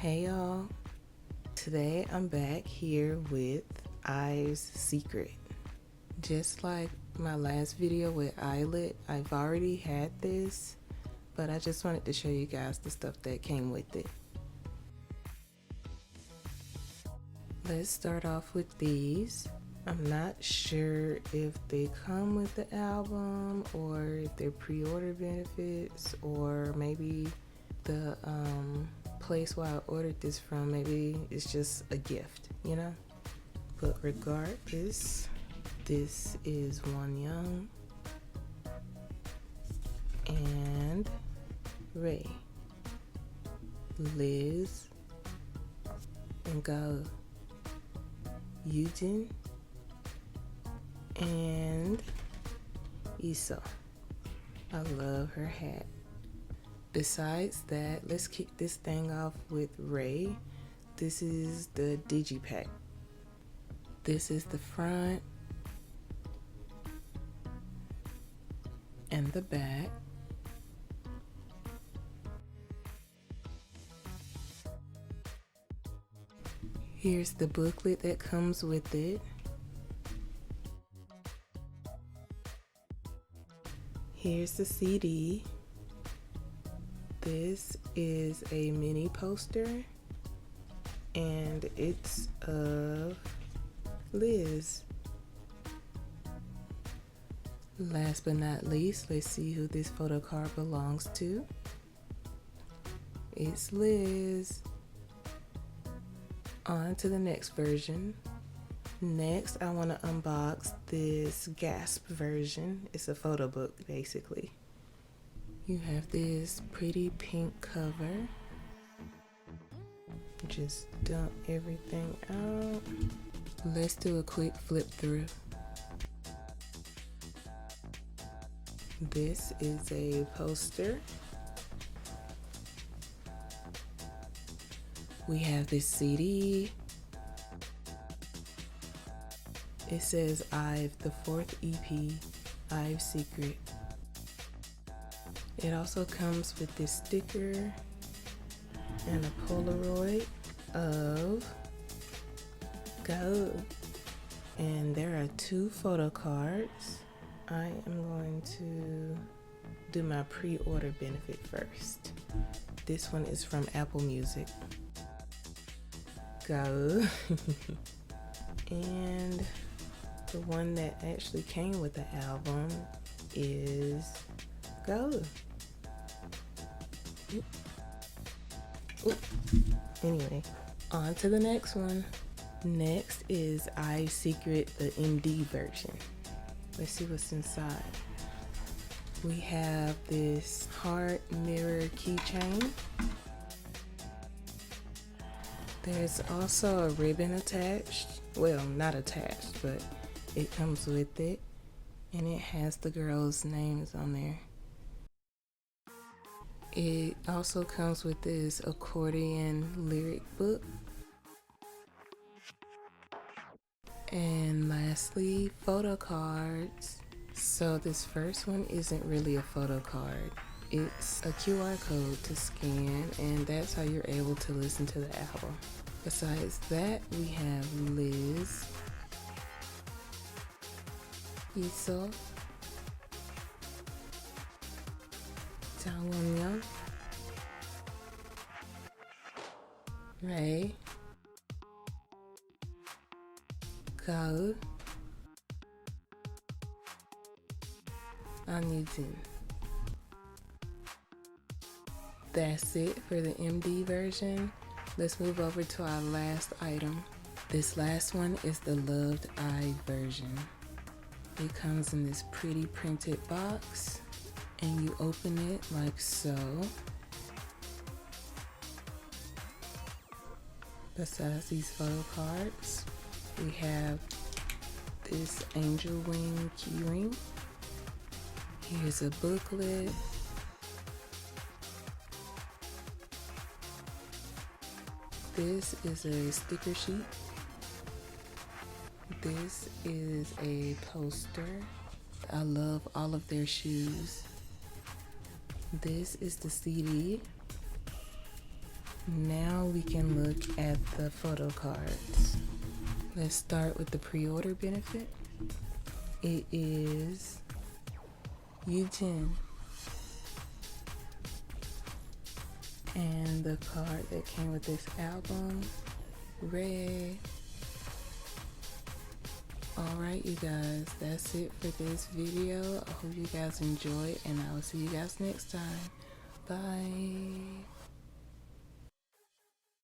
Hey y'all, today I'm back here with IVE Secret. Just like my last video with Eyelet, I've already had this, but I just wanted to show you guys the stuff that came with it. Let's start off with these. I'm not sure if they come with the album or if they're pre-order benefits, or maybe the place where I ordered this from, maybe it's just a gift, you know? But regardless, this is Wonyoung and Ray, Liz and Gao, Yujin and Iso. I love her hat. Besides that, let's kick this thing off with Ray. This is the digipack. This is the front and the back. Here's the booklet that comes with it. Here's the CD. This is a mini poster and it's of Liz. Last but not least, let's see who this photo card belongs to. It's Liz. On to the next version. Next, I want to unbox this Gasp version. It's a photo book, basically. You have this pretty pink cover. Just dump everything out. Let's do a quick flip through. This is a poster. We have this CD. It says IVE, the 4th EP, IVE Secret. It also comes with this sticker and a Polaroid of Gao. And there are 2 photo cards. I am going to do my pre-order benefit first. This one is from Apple Music. Gao. And the one that actually came with the album is Gao. Anyway, on to the next one. Next is IVE Secret, the MD version. Let's see what's inside. We have this heart mirror keychain. There's also a ribbon attached. Well, not attached, but it comes with it. And it has the girls' names on there. It also comes with this accordion lyric book. And lastly, photo cards. So this first one isn't really a photo card. It's a QR code to scan, and that's how you're able to listen to the album. Besides that, we have Liz, Iso, Wonyoung, Ray, Gao, and Yujin. That's it for the MD version. Let's move over to our last item. This last one is the Loved IVE version. It comes in this pretty printed box, and you open it like so. Besides these photo cards, we have this angel wing keyring. Here's a booklet. This is a sticker sheet. This is a poster. I love all of their shoes. This is the CD. Now we can look at the photo cards. Let's start with the pre-order benefit. It is U10. And the card that came with this album, red. Alright you guys, that's it for this video. I hope you guys enjoy, and I will see you guys next time. Bye.